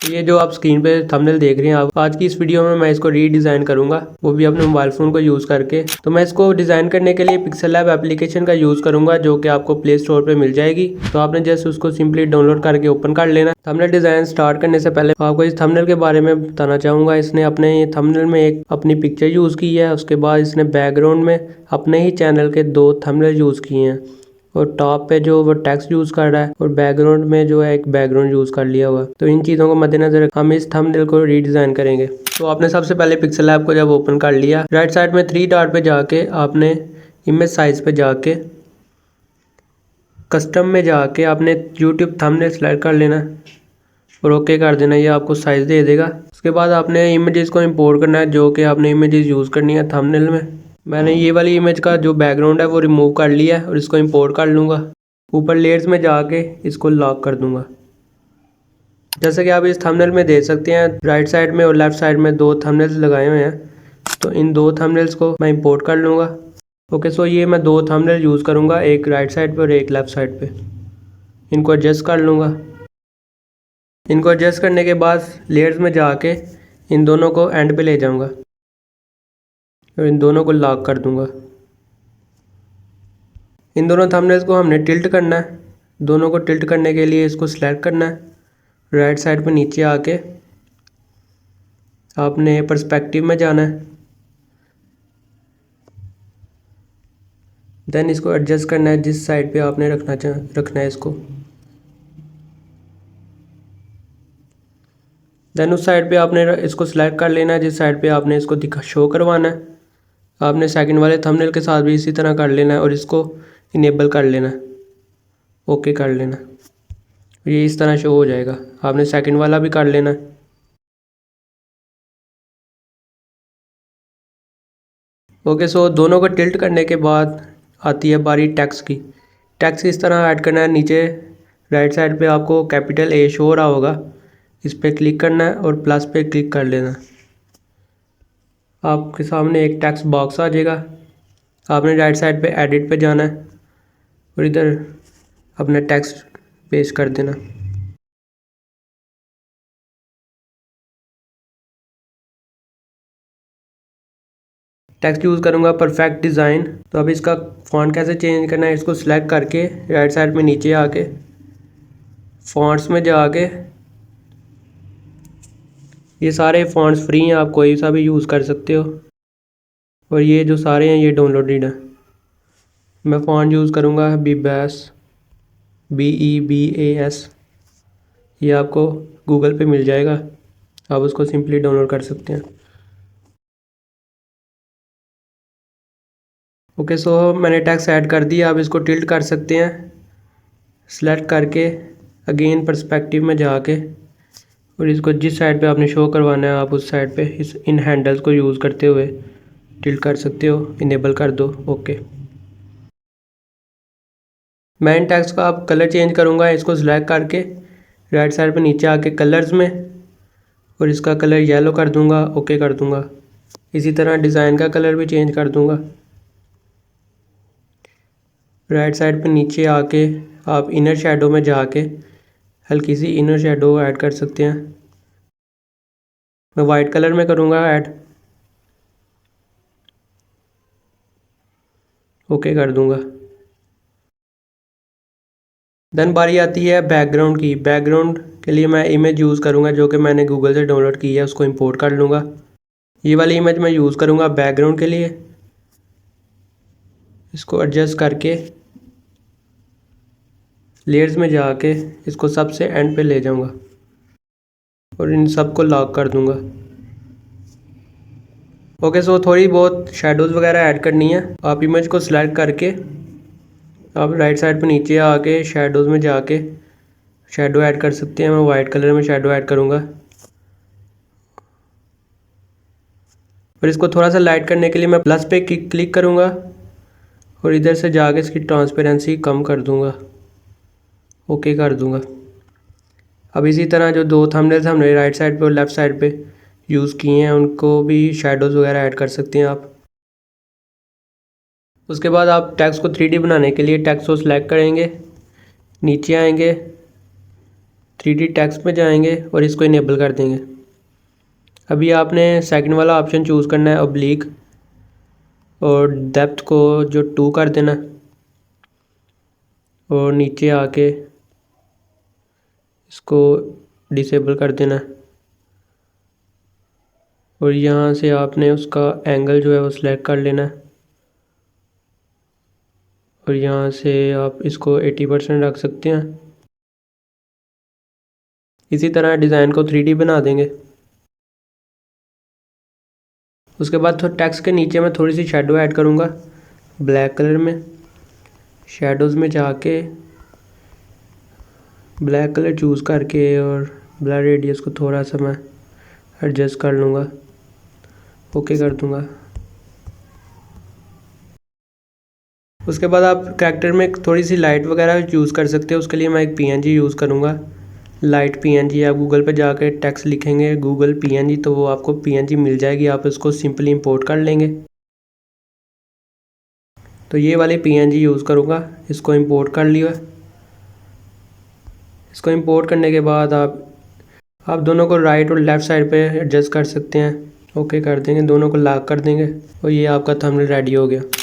ये जो आप स्क्रीन पे थंबनेल देख रहे हैं आप, आज की इस वीडियो में मैं इसको रीडिज़ाइन करूंगा, वो भी अपने मोबाइल फ़ोन को यूज़ करके। तो मैं इसको डिज़ाइन करने के लिए पिक्सेल लैब एप्लीकेशन का यूज़ करूंगा, जो कि आपको प्ले स्टोर पे मिल जाएगी। तो आपने जस्ट उसको सिंपली डाउनलोड करके ओपन कर लेना। थंबनेल डिज़ाइन स्टार्ट करने से पहले आपको इस थंबनेल के बारे में बताना चाहूँगा। इसने अपने थंबनेल में एक अपनी पिक्चर यूज़ की है, उसके बाद इसने बैकग्राउंड में अपने ही चैनल के 2 थंबनेल यूज़ किए हैं, और टॉप पे जो वो टेक्स्ट यूज़ कर रहा है, और बैकग्राउंड में जो है एक बैकग्राउंड यूज़ कर लिया हुआ। तो इन चीज़ों को मद्देनजर हम इस थंबनेल को रीडिज़ाइन करेंगे। तो आपने सबसे पहले पिक्सेल लैब को जब ओपन कर लिया, राइट साइड में 3 डॉट पे जाके आपने इमेज साइज़ पे जाके कस्टम में जाके आपने यूट्यूब थंबनेल सेलेक्ट कर लेना और ओके कर देना। ये आपको साइज़ दे देगा। उसके बाद आपने इमेजेस को इंपोर्ट करना है, जो कि आपने इमेजेस यूज़ करनी है थंबनेल में। मैंने ये वाली इमेज का जो बैकग्राउंड है वो रिमूव कर लिया है और इसको इंपोर्ट कर लूँगा। ऊपर लेयर्स में जाके इसको लॉक कर दूँगा। जैसे कि आप इस थंबनेल में देख सकते हैं, राइट साइड में और लेफ्ट साइड में 2 थंबनेल्स लगाए हुए हैं। तो इन 2 थंबनेल्स को मैं इंपोर्ट कर लूँगा। ओके, सो ये मैं 2 थंबनेल यूज़ करूँगा, एक राइट साइड पे और एक लेफ्ट साइड पे। इनको एडजस्ट कर लूँगा। इनको एडजस्ट करने के बाद लेयर्स में जाके इन दोनों को एंड पे ले जाऊँगा और इन दोनों को लॉक कर दूँगा। इन दोनों थंबनेल्स को हमने टिल्ट करना है। दोनों को टिल्ट करने के लिए इसको सिलेक्ट करना है, राइट साइड पे नीचे आके आपने पर्सपेक्टिव में जाना है, देन इसको एडजस्ट करना है जिस साइड पे आपने रखना है इसको। देन उस साइड पे आपने इसको सिलेक्ट कर लेना है जिस साइड पे आपने इसको शो करवाना है। आपने सेकंड वाले थंबनेल के साथ भी इसी तरह कर लेना है और इसको इनेबल कर लेना है, ओके कर लेना। ये इस तरह शो हो जाएगा। आपने सेकंड वाला भी कर लेना है। ओके, सो दोनों को टिल्ट करने के बाद आती है बारी टेक्स्ट की। टेक्स्ट इस तरह ऐड करना है। नीचे राइट साइड पे आपको कैपिटल ए शो हो रहा होगा, इस पर क्लिक करना है और प्लस पे क्लिक कर लेना। आपके सामने एक टेक्स्ट बॉक्स आ जाएगा। आपने राइट साइड पे एडिट पे जाना है और इधर अपना टेक्स्ट पेस्ट कर देना। टेक्स्ट यूज़ करूँगा परफेक्ट डिज़ाइन। तो अब इसका फ़ॉन्ट कैसे चेंज करना है, इसको सिलेक्ट करके राइट साइड में नीचे आके फ़ॉन्ट्स में जाके, ये सारे फ़ॉन्ट्स फ्री हैं, आप कोई सा भी यूज़ कर सकते हो। और ये जो सारे हैं ये डाउनलोडेड हैं। मैं फ़ॉन्ट यूज़ करूँगा BEAS, BEAS। ये आपको गूगल पे मिल जाएगा, आप उसको सिंपली डाउनलोड कर सकते हैं। ओके, सो मैंने टेक्स्ट ऐड कर दिया। आप इसको टिल्ट कर सकते हैं, सेलेक्ट करके अगेन पर्सपेक्टिव में जाके, और इसको जिस साइड पे आपने शो करवाना है आप उस साइड पे इन हैंडल्स को यूज़ करते हुए टिल्ट कर सकते हो। इनेबल कर दो, ओके। मैं इन टेक्स्ट का अब कलर चेंज करूँगा। इसको सिलेक्ट करके राइट साइड पे नीचे आके कलर्स में, और इसका कलर येलो कर दूँगा, ओके कर दूँगा। इसी तरह डिज़ाइन का कलर भी चेंज कर दूँगा। राइट साइड पे नीचे आके आप इनर शेडो में जाके हल्की सी इनर शेडो ऐड कर सकते हैं। मैं वाइट कलर में करूँगा ऐड, ओके कर दूँगा। देन बारी आती है बैकग्राउंड की। बैकग्राउंड के लिए मैं इमेज यूज़ करूँगा जो कि मैंने गूगल से डाउनलोड की है, उसको इंपोर्ट कर लूँगा। ये वाली इमेज मैं यूज़ करूँगा बैकग्राउंड के लिए। इसको एडजस्ट करके लेयर्स में जाके इसको सबसे एंड पे ले जाऊँगा और इन सब को लॉक कर दूँगा। ओके, सो थोड़ी बहुत शेडोज़ वगैरह ऐड करनी है। आप इमेज को सिलेक्ट करके आप राइट साइड पे नीचे आके शेडोज़ में जाके शेडो ऐड कर सकते हैं। मैं वाइट कलर में शेडो ऐड करूँगा और इसको थोड़ा सा लाइट करने के लिए मैं प्लस पे क्लिक करूँगा और इधर से जाके इसकी ट्रांसपेरेंसी कम कर दूँगा, ओके कर दूँगा। अब इसी तरह जो 2 थंबनेल्स हमने राइट साइड पे और लेफ़्ट साइड पे यूज़ किए हैं उनको भी शेडोज़ वगैरह ऐड कर सकते हैं आप। उसके बाद आप टेक्स्ट को 3D बनाने के लिए टेक्स्ट को सिलेक्ट करेंगे, नीचे आएंगे, 3D टेक्स्ट में जाएंगे और इसको इनेबल कर देंगे। अभी आपने सेकंड वाला ऑप्शन चूज़ करना है, ऑब्लिक, और डेप्थ को जो 2 कर देना और नीचे आके इसको डिसेबल कर देना और यहाँ से आपने उसका एंगल जो है वो सिलेक्ट कर लेना और यहाँ से आप इसको 80% रख सकते हैं। इसी तरह डिज़ाइन को 3D बना देंगे। उसके बाद टेक्स्ट के नीचे मैं थोड़ी सी शेडो ऐड करूँगा ब्लैक कलर में। शेडोज़ में जाके ब्लैक कलर चूज़ करके और ब्लर रेडियस को थोड़ा सा मैं एडजस्ट कर लूँगा, ओके कर दूँगा। उसके बाद आप कैरेक्टर में थोड़ी सी लाइट वगैरह चूज़ कर सकते हैं। उसके लिए मैं एक PNG यूज़ करूँगा, लाइट PNG। आप गूगल पे जाके टेक्स्ट लिखेंगे गूगल PNG तो वो आपको PNG मिल जाएगी, आप इसको सिंपली इंपोर्ट कर लेंगे। तो ये वाली PNG यूज़ करूँगा, इसको इंपोर्ट कर लिया। इसको इंपोर्ट करने के बाद आप दोनों को राइट और लेफ़्ट साइड पे एडजस्ट कर सकते हैं, ओके कर देंगे, दोनों को लॉक कर देंगे और ये आपका थंबनेल रेडी हो गया।